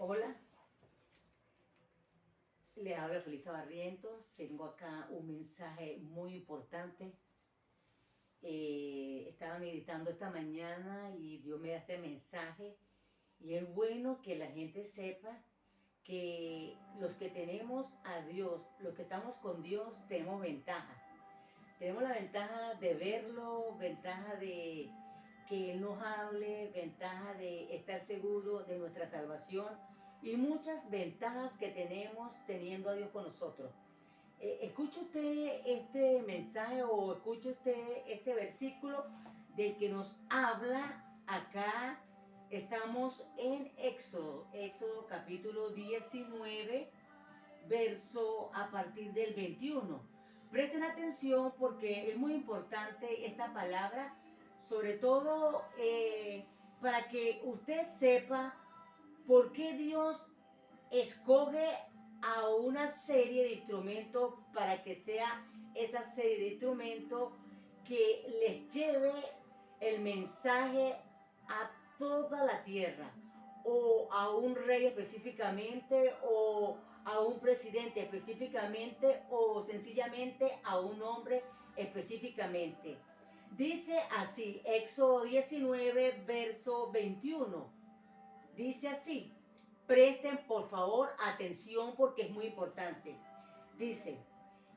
Hola, le habla Felisa Barrientos. Tengo acá un mensaje muy importante. Estaba meditando esta mañana y Dios me da este mensaje. Y es bueno que la gente sepa que los que tenemos a Dios, los que estamos con Dios, tenemos ventaja. Tenemos la ventaja de verlo, ventaja de que Él nos hable, ventaja de estar seguro de nuestra salvación y muchas ventajas que tenemos teniendo a Dios con nosotros. Escuche usted este mensaje o escuche usted este versículo del que nos habla acá. Estamos en Éxodo capítulo 19, verso a partir del 21. Presten atención porque es muy importante esta palabra, sobre todo para que usted sepa por qué Dios escoge a una serie de instrumentos para que sea esa serie de instrumentos que les lleve el mensaje a toda la tierra, o a un rey específicamente, o a un presidente específicamente, o sencillamente a un hombre específicamente. Dice así, Éxodo 19, verso 21. Dice así, presten por favor atención porque es muy importante. Dice,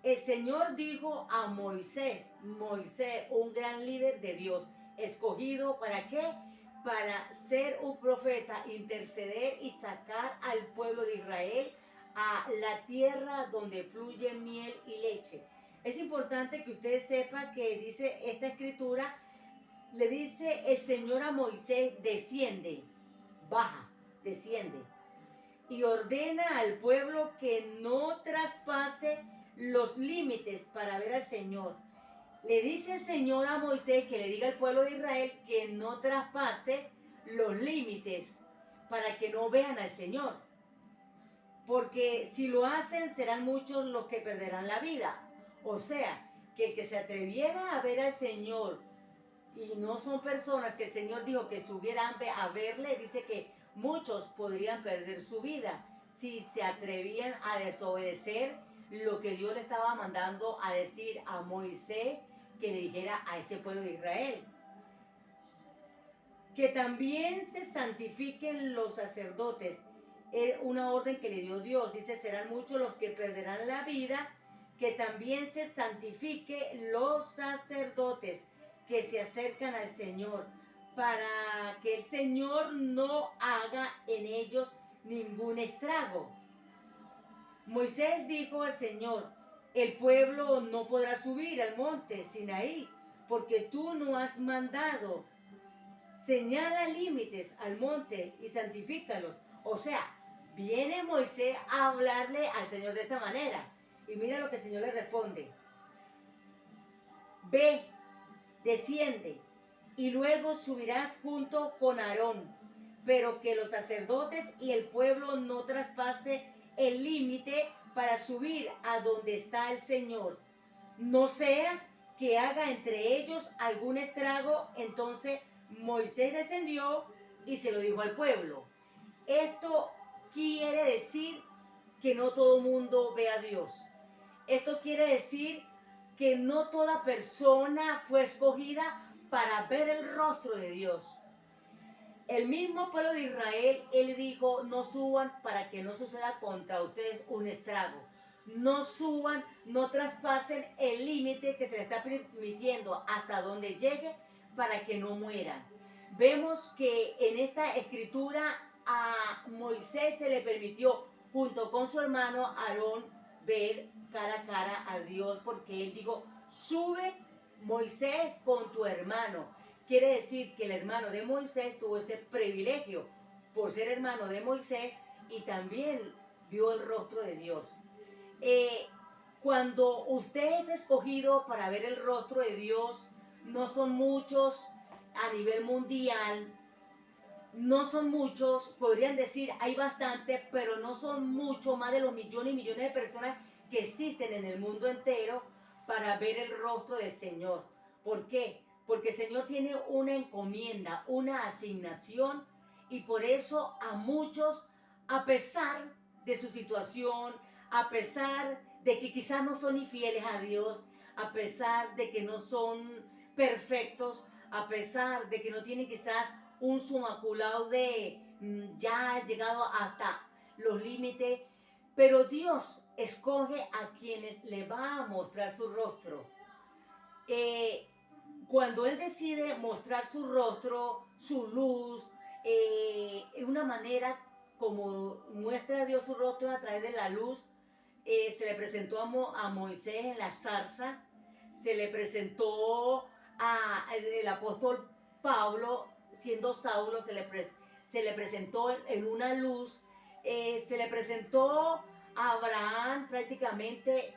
el Señor dijo a Moisés, un gran líder de Dios, escogido ¿para qué? Para ser un profeta, interceder y sacar al pueblo de Israel a la tierra donde fluye miel y leche. Es importante que usted sepa que dice esta escritura, le dice el Señor a Moisés, desciende, baja, desciende, y ordena al pueblo que no traspase los límites para ver al Señor. Le dice el Señor a Moisés que le diga al pueblo de Israel que no traspase los límites para que no vean al Señor. Porque si lo hacen serán muchos los que perderán la vida. O sea, que el que se atreviera a ver al Señor, y no son personas que el Señor dijo que subieran a verle, dice que muchos podrían perder su vida si se atrevían a desobedecer lo que Dios le estaba mandando a decir a Moisés que le dijera a ese pueblo de Israel. Que también se santifiquen los sacerdotes. Es una orden que le dio Dios. Dice, serán muchos los que perderán la vida. Que también se santifique los sacerdotes que se acercan al Señor, para que el Señor no haga en ellos ningún estrago. Moisés dijo al Señor, el pueblo no podrá subir al monte Sinaí, porque tú no has mandado. Señala límites al monte y santifícalos. O sea, viene Moisés a hablarle al Señor de esta manera. Y mira lo que el Señor le responde. Ve, desciende, y luego subirás junto con Aarón, pero que los sacerdotes y el pueblo no traspase el límite para subir a donde está el Señor. No sea que haga entre ellos algún estrago. Entonces Moisés descendió y se lo dijo al pueblo. Esto quiere decir que no todo mundo ve a Dios. Esto quiere decir que no toda persona fue escogida para ver el rostro de Dios. El mismo pueblo de Israel, él dijo, no suban para que no suceda contra ustedes un estrago. No suban, no traspasen el límite que se les está permitiendo hasta donde llegue para que no mueran. Vemos que en esta escritura a Moisés se le permitió, junto con su hermano Aarón, ver cara a cara a Dios, porque él dijo, sube Moisés con tu hermano. Quiere decir que el hermano de Moisés tuvo ese privilegio por ser hermano de Moisés y también vio el rostro de Dios. Cuando usted es escogido para ver el rostro de Dios, no son muchos a nivel mundial, no son muchos, podrían decir hay bastante, pero no son mucho más de los millones y millones de personas que existen en el mundo entero para ver el rostro del Señor. ¿Por qué? Porque el Señor tiene una encomienda, una asignación, y por eso a muchos a pesar de su situación, a pesar de que quizás no son infieles a Dios, a pesar de que no son perfectos, a pesar de que no tienen quizás un summa cum laude ya llegado hasta los límites, pero Dios escoge a quienes le va a mostrar su rostro. Eh, Cuando Él decide mostrar su rostro, su luz, una manera como muestra Dios su rostro a través de la luz, se le presentó a Moisés en la zarza, se le presentó al apóstol Pablo, siendo Saulo, se le presentó en una luz, se le presentó a Abraham, prácticamente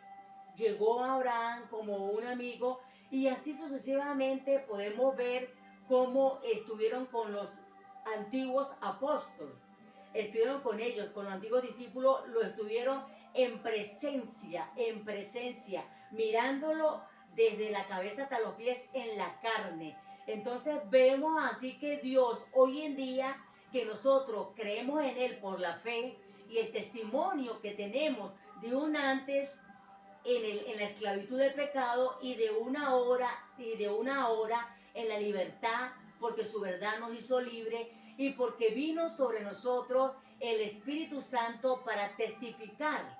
llegó a Abraham como un amigo, y así sucesivamente podemos ver cómo estuvieron con los antiguos apóstoles, estuvieron con ellos, con los antiguos discípulos, lo estuvieron en presencia, mirándolo desde la cabeza hasta los pies en la carne. Entonces vemos así que Dios hoy en día, que nosotros creemos en Él por la fe y el testimonio que tenemos de un antes en la esclavitud del pecado y de una hora en la libertad, porque su verdad nos hizo libre y porque vino sobre nosotros el Espíritu Santo para testificar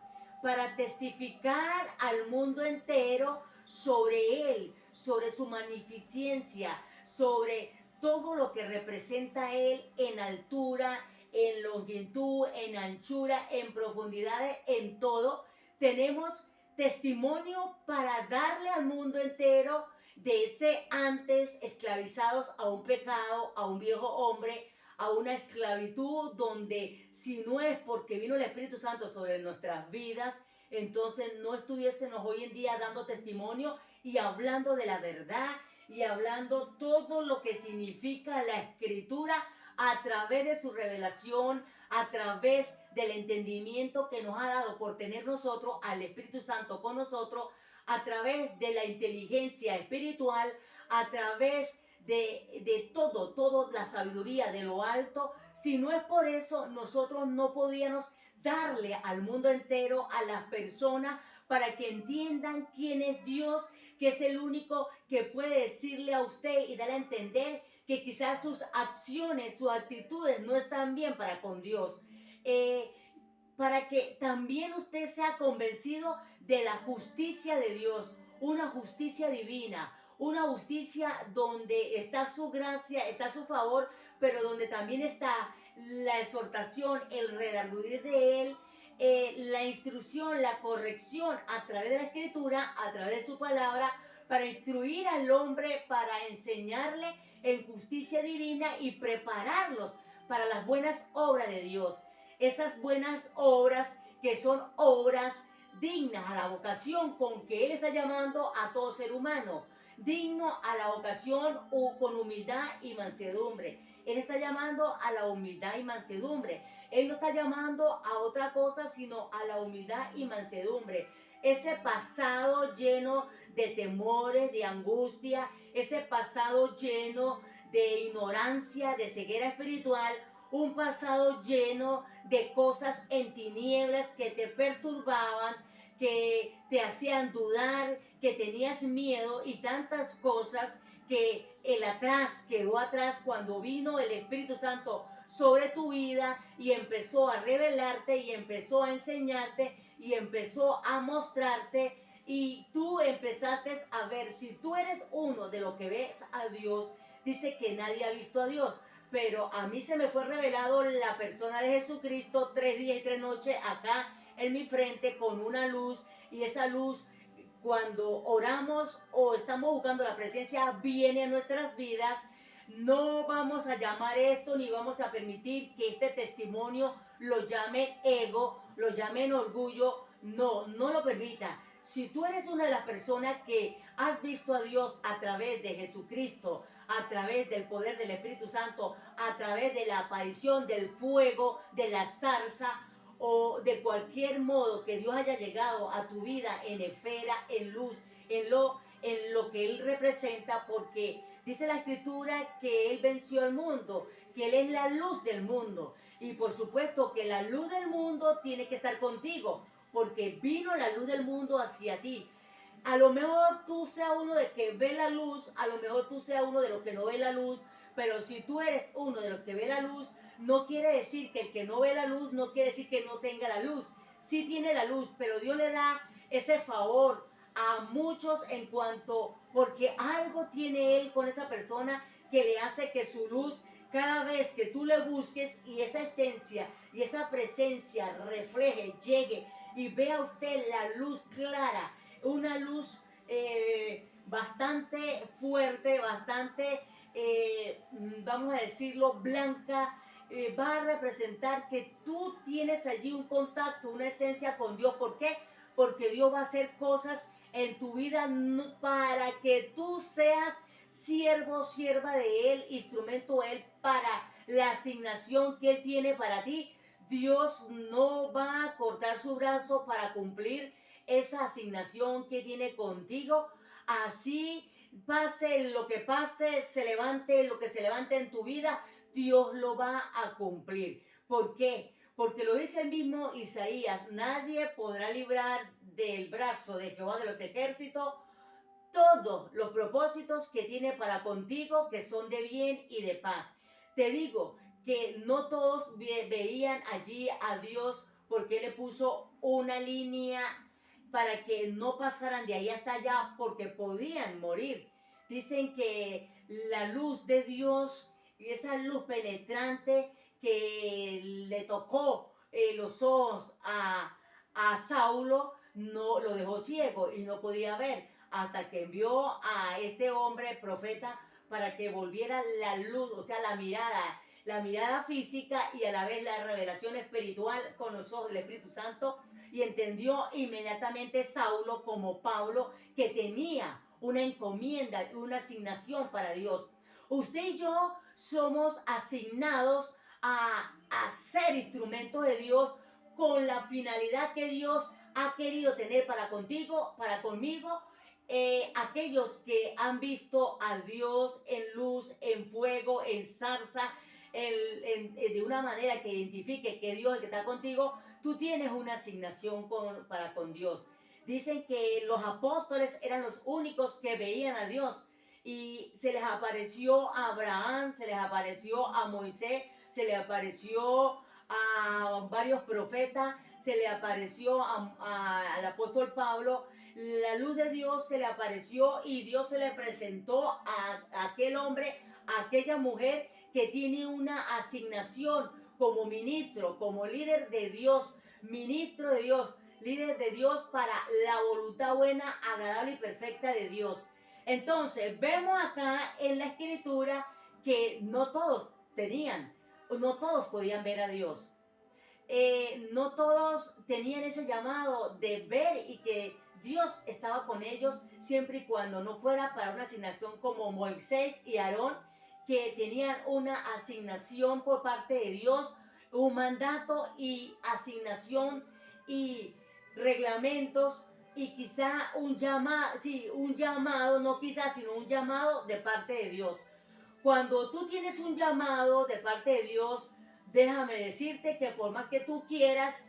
al mundo entero sobre Él, sobre su magnificencia, sobre todo lo que representa Él en altura, en longitud, en anchura, en profundidades, en todo. Tenemos testimonio para darle al mundo entero de ese antes esclavizados a un pecado, a un viejo hombre, a una esclavitud donde si no es porque vino el Espíritu Santo sobre nuestras vidas, entonces no estuviésemos hoy en día dando testimonio y hablando de la verdad y hablando todo lo que significa la Escritura a través de su revelación, a través del entendimiento que nos ha dado por tener nosotros al Espíritu Santo con nosotros, a través de la inteligencia espiritual, a través de toda la sabiduría de lo alto. Si no es por eso, nosotros no podíamos darle al mundo entero, a las personas, para que entiendan quién es Dios, que es el único que puede decirle a usted y darle a entender que quizás sus acciones, sus actitudes no están bien para con Dios. Para que también usted sea convencido de la justicia de Dios, una justicia divina, una justicia donde está su gracia, está su favor, pero donde también está la exhortación, el redarguir de Él, la instrucción, la corrección a través de la Escritura, a través de su palabra, para instruir al hombre, para enseñarle en justicia divina y prepararlos para las buenas obras de Dios. Esas buenas obras que son obras dignas a la vocación con que Él está llamando a todo ser humano, digno a la vocación con humildad y mansedumbre. Él está llamando a la humildad y mansedumbre. Él no está llamando a otra cosa sino a la humildad y mansedumbre. Ese pasado lleno de temores, de angustia, ese pasado lleno de ignorancia, de ceguera espiritual, un pasado lleno de cosas en tinieblas que te perturbaban, que te hacían dudar, que tenías miedo y tantas cosas que el atrás quedó atrás cuando vino el Espíritu Santo sobre tu vida y empezó a revelarte y empezó a enseñarte y empezó a mostrarte, y tú empezaste a ver. Si tú eres uno de los que ves a Dios, dice que nadie ha visto a Dios, pero a mí se me fue revelado la persona de Jesucristo 3 días y 3 noches acá en mi frente con una luz, y esa luz, cuando oramos o estamos buscando la presencia, viene a nuestras vidas. No vamos a llamar esto ni vamos a permitir que este testimonio lo llame ego, lo llamen orgullo. No, no lo permita. Si tú eres una de las personas que has visto a Dios a través de Jesucristo, a través del poder del Espíritu Santo, a través de la aparición del fuego, de la zarza, o de cualquier modo que Dios haya llegado a tu vida en esfera, en luz, en lo que Él representa, porque Dice la escritura que Él venció al mundo, que Él es la luz del mundo. Y por supuesto que la luz del mundo tiene que estar contigo, porque vino la luz del mundo hacia ti. A lo mejor tú seas uno de que ve la luz, a lo mejor tú seas uno de los que no ve la luz, pero si tú eres uno de los que ve la luz, no quiere decir que el que no ve la luz, no quiere decir que no tenga la luz. Sí tiene la luz, pero Dios le da ese favor a muchos en cuanto, porque algo tiene Él con esa persona que le hace que su luz, cada vez que tú le busques y esa esencia y esa presencia refleje, llegue y vea usted la luz clara, una luz bastante fuerte, bastante, vamos a decirlo, blanca, va a representar que tú tienes allí un contacto, una esencia con Dios. ¿Por qué? Porque Dios va a hacer cosas en tu vida para que tú seas siervo, sierva de Él, instrumento de Él para la asignación que Él tiene para ti. Dios no va a cortar su brazo para cumplir esa asignación que tiene contigo. Así pase lo que pase, se levante lo que se levante en tu vida, Dios lo va a cumplir. ¿Por qué? Porque lo dice el mismo Isaías, nadie podrá librar del brazo de Jehová de los ejércitos todos los propósitos que tiene para contigo, que son de bien y de paz. Te digo que no todos veían allí a Dios porque Él le puso una línea para que no pasaran de ahí hasta allá porque podían morir. Dicen que la luz de Dios y esa luz penetrante que le tocó los ojos a Saulo no lo dejó ciego y no podía ver hasta que envió a este hombre profeta para que volviera la luz, o sea, la mirada física y a la vez la revelación espiritual con los ojos del Espíritu Santo, y entendió inmediatamente Saulo como Pablo que tenía una encomienda y una asignación para Dios. Usted y yo somos asignados a ser instrumentos de Dios con la finalidad que Dios ha querido tener para contigo, para conmigo. Aquellos que han visto a Dios en luz, en fuego, en zarza, de una manera que identifique que Dios es el que está contigo, tú tienes una asignación para con Dios. Dicen que los apóstoles eran los únicos que veían a Dios y se les apareció a Abraham, se les apareció a Moisés, se les apareció a varios profetas, se le apareció al apóstol Pablo. La luz de Dios se le apareció y Dios se le presentó a aquel hombre, a aquella mujer que tiene una asignación como ministro, como líder de Dios, ministro de Dios, líder de Dios para la voluntad buena, agradable y perfecta de Dios. Entonces, vemos acá en la escritura que no todos tenían, no todos podían ver a Dios. No todos tenían ese llamado de ver y que Dios estaba con ellos siempre y cuando no fuera para una asignación como Moisés y Aarón, que tenían una asignación por parte de Dios, un mandato y asignación y reglamentos y quizá un llamado, no quizá, sino un llamado de parte de Dios. Cuando tú tienes un llamado de parte de Dios, déjame decirte que por más que tú quieras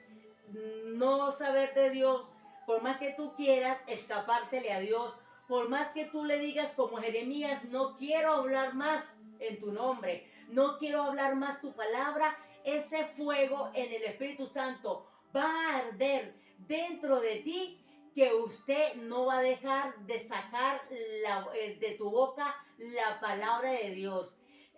no saber de Dios, por más que tú quieras escapártele a Dios, por más que tú le digas como Jeremías, no quiero hablar más en tu nombre, no quiero hablar más tu palabra, ese fuego en el Espíritu Santo va a arder dentro de ti, que usted no va a dejar de sacar de tu boca la palabra de Dios.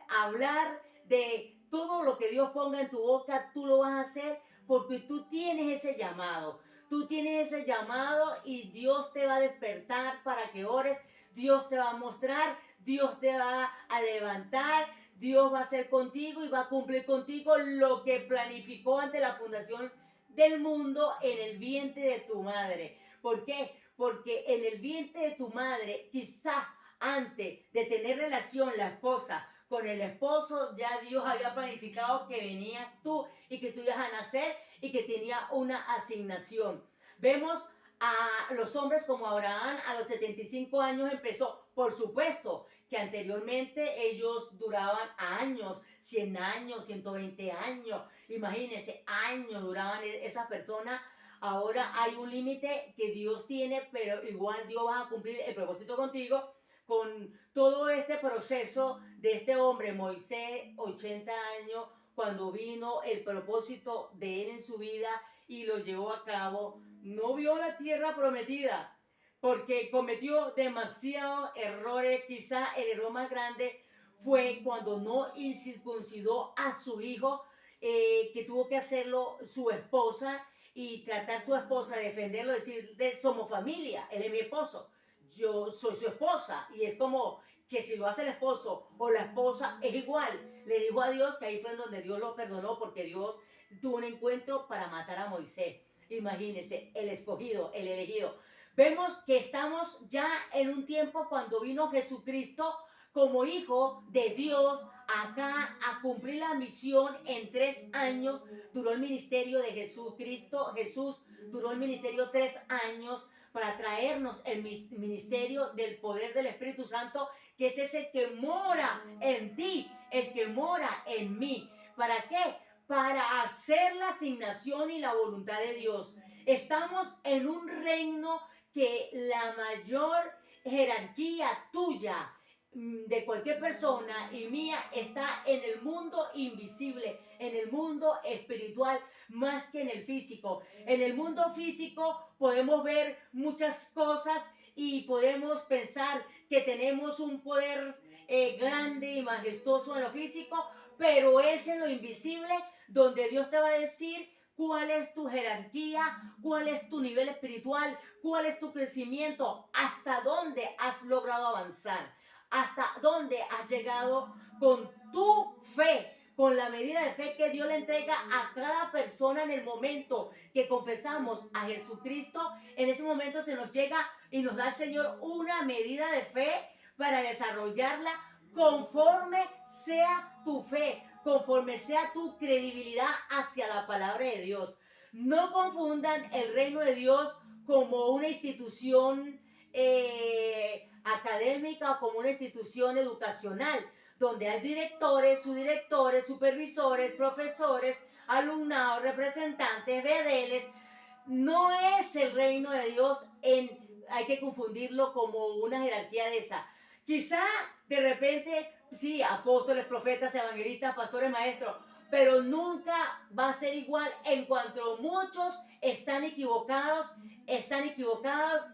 Hablar de todo lo que Dios ponga en tu boca, tú lo vas a hacer porque tú tienes ese llamado. Tú tienes ese llamado y Dios te va a despertar para que ores. Dios te va a mostrar, Dios te va a levantar, Dios va a hacer contigo y va a cumplir contigo lo que planificó ante la fundación del mundo en el vientre de tu madre. ¿Por qué? Porque en el vientre de tu madre, quizá antes de tener relación la esposa con el esposo, ya Dios había planificado que venías tú y que tú ibas a nacer y que tenía una asignación. Vemos a los hombres como Abraham a los 75 años empezó. Por supuesto que anteriormente ellos duraban años, 100 años, 120 años, imagínense, años duraban esas personas. Ahora hay un límite que Dios tiene, pero igual Dios va a cumplir el propósito contigo con todo este proceso de este hombre, Moisés, 80 años, cuando vino el propósito de él en su vida y lo llevó a cabo. No vio la tierra prometida porque cometió demasiados errores. Quizá el error más grande fue cuando no incircuncidó a su hijo, que tuvo que hacerlo su esposa y tratar su esposa de defenderlo, decir, somos familia, él es mi esposo, yo soy su esposa, y es como que si lo hace el esposo o la esposa es igual. Le dijo a Dios que ahí fue en donde Dios lo perdonó, porque Dios tuvo un encuentro para matar a Moisés. Imagínense, el escogido, el elegido. Vemos que estamos ya en un tiempo cuando vino Jesucristo como hijo de Dios acá a cumplir la misión. En 3 años duró el ministerio de Jesucristo. Jesús duró el ministerio 3 años para traernos el ministerio del poder del Espíritu Santo, que ese es el que mora en ti, el que mora en mí. ¿Para qué? Para hacer la asignación y la voluntad de Dios. Estamos en un reino que la mayor jerarquía tuya, de cualquier persona y mía, está en el mundo invisible, en el mundo espiritual, más que en el físico. En el mundo físico podemos ver muchas cosas y podemos pensar que tenemos un poder grande y majestuoso en lo físico, pero es en lo invisible donde Dios te va a decir cuál es tu jerarquía, cuál es tu nivel espiritual, cuál es tu crecimiento, hasta dónde has logrado avanzar, hasta dónde has llegado con tu fe, con la medida de fe que Dios le entrega a cada persona en el momento que confesamos a Jesucristo. En ese momento se nos llega y nos da el Señor una medida de fe para desarrollarla conforme sea tu fe, conforme sea tu credibilidad hacia la palabra de Dios. No confundan el reino de Dios como una institución académica o como una institución educacional, donde hay directores, subdirectores, supervisores, profesores, alumnados, representantes, vedeles. No es el reino de Dios, hay que confundirlo como una jerarquía de esa. Quizá de repente, sí, apóstoles, profetas, evangelistas, pastores, maestros, pero nunca va a ser igual en cuanto muchos están equivocados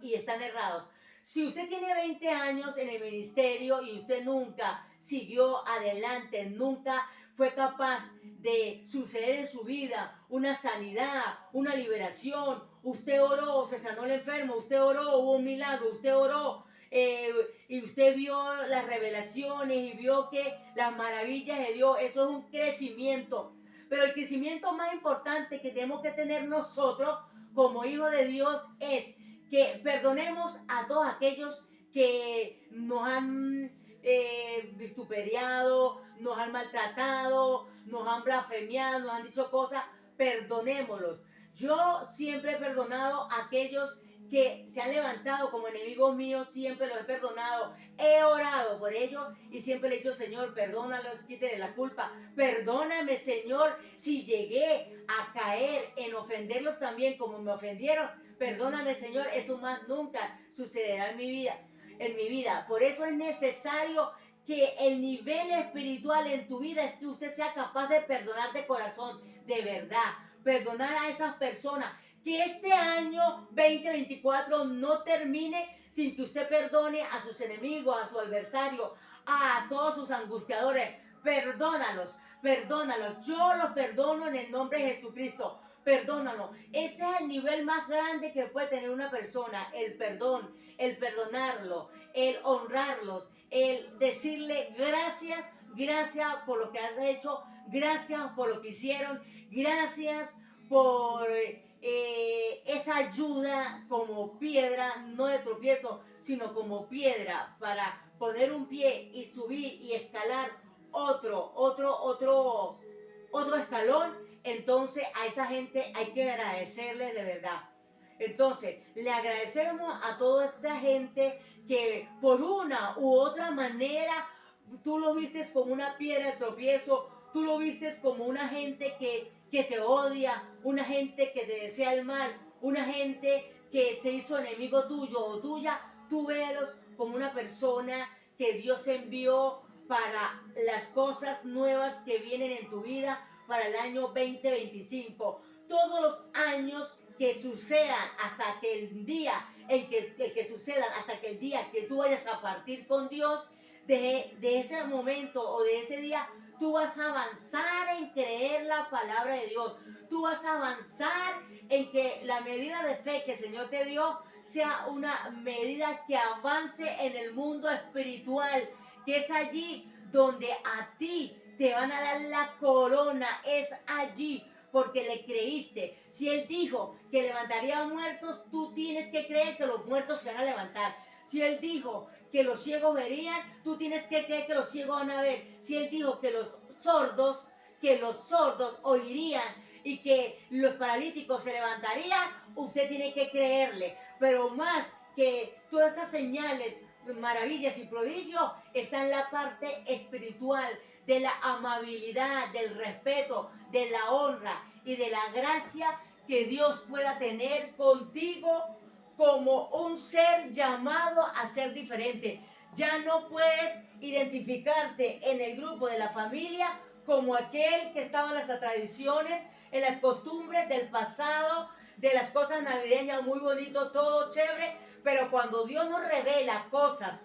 y están errados. Si usted tiene 20 años en el ministerio y usted nunca siguió adelante, nunca fue capaz de suceder en su vida una sanidad, una liberación, usted oró, se sanó el enfermo, usted oró, hubo un milagro, usted oró, y usted vio las revelaciones y vio que las maravillas de Dios, eso es un crecimiento. Pero el crecimiento más importante que tenemos que tener nosotros como hijos de Dios es que perdonemos a todos aquellos que nos han vituperiado, nos han maltratado, nos han blasfemiado, nos han dicho cosas. Perdonémoslos. Yo siempre he perdonado a aquellos que se han levantado como enemigos míos, siempre los he perdonado, he orado por ellos y siempre le he dicho: Señor, perdónalos, quítale la culpa, perdóname, Señor, si llegué a caer en ofenderlos también como me ofendieron, perdóname, Señor, eso más nunca sucederá en mi vida. Por eso es necesario que el nivel espiritual en tu vida es que usted sea capaz de perdonar de corazón, de verdad, perdonar a esas personas. Que este año 2024 no termine sin que usted perdone a sus enemigos, a su adversario, a todos sus angustiadores. Perdónalos. Yo los perdono en el nombre de Jesucristo. Perdónalo. Ese es el nivel más grande que puede tener una persona, el perdón, el perdonarlo, el honrarlos, el decirle gracias por lo que has hecho, gracias por lo que hicieron, gracias por esa ayuda como piedra, no de tropiezo, sino como piedra para poner un pie y subir y escalar otro escalón. Entonces a esa gente hay que agradecerle de verdad. Entonces, le agradecemos a toda esta gente que por una u otra manera tú lo vistes como una piedra de tropiezo, tú lo vistes como una gente que te odia, una gente que te desea el mal, una gente que se hizo enemigo tuyo o tuya. Tú véalos como una persona que Dios envió para las cosas nuevas que vienen en tu vida para el año 2025. Todos los años que sucedan hasta que el día en que sucedan, hasta que el día que tú vayas a partir con Dios, de ese momento o de ese día, tú vas a avanzar en creer la palabra de Dios. Tú vas a avanzar en que la medida de fe que el Señor te dio sea una medida que avance en el mundo espiritual, que es allí donde a ti te van a dar la corona, es allí porque le creíste. Si Él dijo que levantaría muertos, tú tienes que creer que los muertos se van a levantar. Si Él dijo que los ciegos verían, tú tienes que creer que los ciegos van a ver. Si Él dijo que los sordos oirían y que los paralíticos se levantarían, usted tiene que creerle. Pero más que todas esas señales, maravillas y prodigios, está en la parte espiritual, de la amabilidad, del respeto, de la honra y de la gracia que Dios pueda tener contigo como un ser llamado a ser diferente. Ya no puedes identificarte en el grupo de la familia como aquel que estaba en las tradiciones, en las costumbres del pasado, de las cosas navideñas, muy bonito, todo chévere, pero cuando Dios nos revela cosas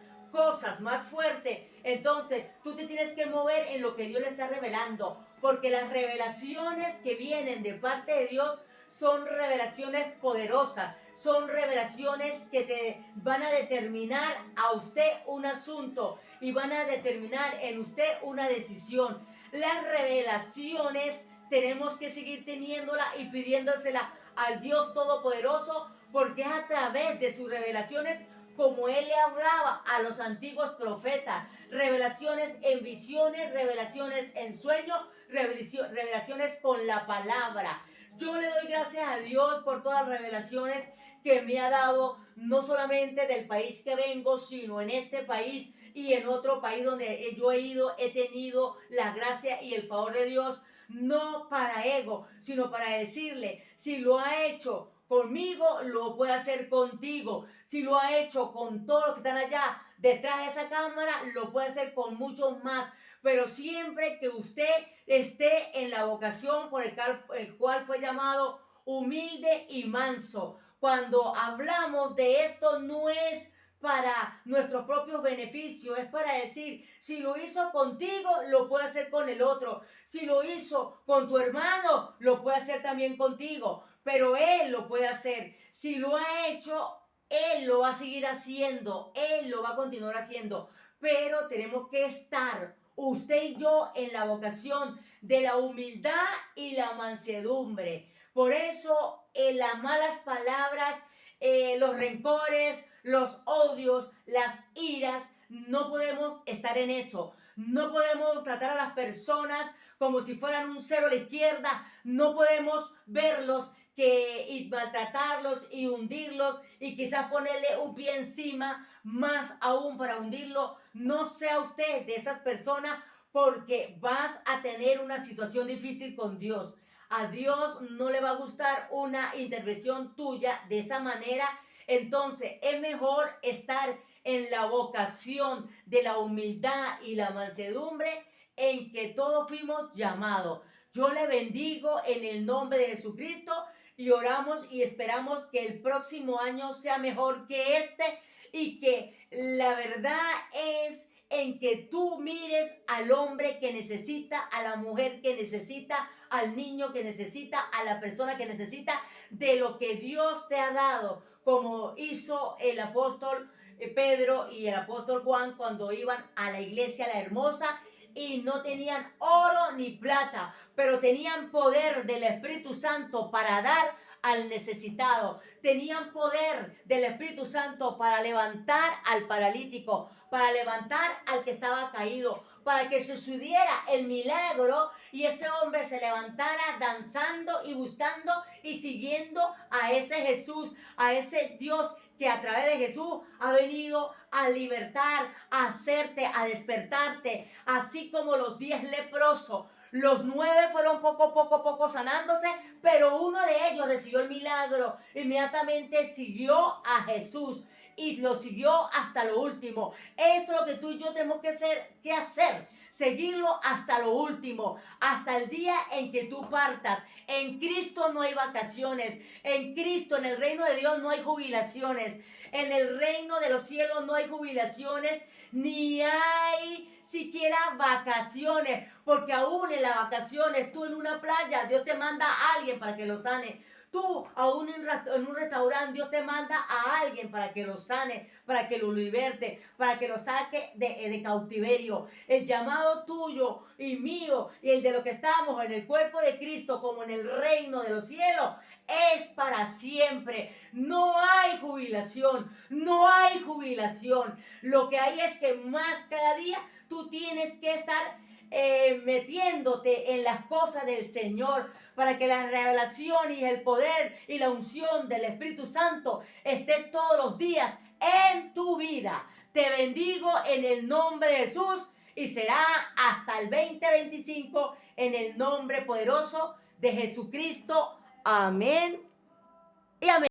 más fuertes, entonces tú te tienes que mover en lo que Dios le está revelando, porque las revelaciones que vienen de parte de Dios son revelaciones poderosas, son revelaciones que te van a determinar a usted un asunto y van a determinar en usted una decisión. Las revelaciones tenemos que seguir teniéndola y pidiéndosela al Dios Todopoderoso, porque es a través de sus revelaciones como Él le hablaba a los antiguos profetas. Revelaciones en visiones, revelaciones en sueños, revelaciones con la palabra. Yo le doy gracias a Dios por todas las revelaciones que me ha dado, no solamente del país que vengo, sino en este país y en otro país donde yo he ido, he tenido la gracia y el favor de Dios, no para ego, sino para decirle, si lo ha hecho conmigo, lo puede hacer contigo. Si lo ha hecho con todos los que están allá detrás de esa cámara, lo puede hacer con muchos más. Pero siempre que usted esté en la vocación por el cual fue llamado, humilde y manso. Cuando hablamos de esto, no es para nuestros propios beneficios, es para decir, si lo hizo contigo, lo puede hacer con el otro. Si lo hizo con tu hermano, lo puede hacer también contigo. Pero Él lo puede hacer. Si lo ha hecho, Él lo va a seguir haciendo. Él lo va a continuar haciendo. Pero tenemos que estar, usted y yo, en la vocación de la humildad y la mansedumbre. Por eso, las malas palabras, los rencores, los odios, las iras, no podemos estar en eso. No podemos tratar a las personas como si fueran un cero a la izquierda. No podemos verlos y maltratarlos y hundirlos y quizás ponerle un pie encima más aún para hundirlo. No sea usted de esas personas, porque vas a tener una situación difícil con Dios. A Dios no le va a gustar una intervención tuya de esa manera. Entonces es mejor estar en la vocación de la humildad y la mansedumbre en que todos fuimos llamados. Yo le bendigo en el nombre de Jesucristo y oramos y esperamos que el próximo año sea mejor que este, y que la verdad es en que tú mires al hombre que necesita, a la mujer que necesita, al niño que necesita, a la persona que necesita de lo que Dios te ha dado, como hizo el apóstol Pedro y el apóstol Juan cuando iban a la iglesia La Hermosa y no tenían oro ni plata, pero tenían poder del Espíritu Santo para dar al necesitado. Tenían poder del Espíritu Santo para levantar al paralítico, para levantar al que estaba caído, para que sucediera el milagro y ese hombre se levantara danzando y buscando y siguiendo a ese Jesús, a ese Dios que a través de Jesús ha venido a libertar, a hacerte, a despertarte, así como los 10 leprosos. Los 9 fueron poco a poco sanándose, pero uno de ellos recibió el milagro. Inmediatamente siguió a Jesús y lo siguió hasta lo último. Eso es lo que tú y yo tenemos que hacer. Seguirlo hasta lo último, hasta el día en que tú partas. En Cristo no hay vacaciones. En Cristo, en el reino de Dios, no hay jubilaciones. En el reino de los cielos no hay jubilaciones, ni hay siquiera vacaciones, porque aún en las vacaciones, tú en una playa, Dios te manda a alguien para que lo sane. Tú, aún en un restaurante, Dios te manda a alguien para que lo sane, para que lo liberte, para que lo saque de cautiverio. El llamado tuyo y mío y el de los que estamos en el cuerpo de Cristo como en el reino de los cielos es para siempre. No hay jubilación, no hay jubilación. Lo que hay es que más cada día tú tienes que estar metiéndote en las cosas del Señor, para que la revelación y el poder y la unción del Espíritu Santo esté todos los días en tu vida. Te bendigo en el nombre de Jesús y será hasta el 2025 en el nombre poderoso de Jesucristo. Amén y amén.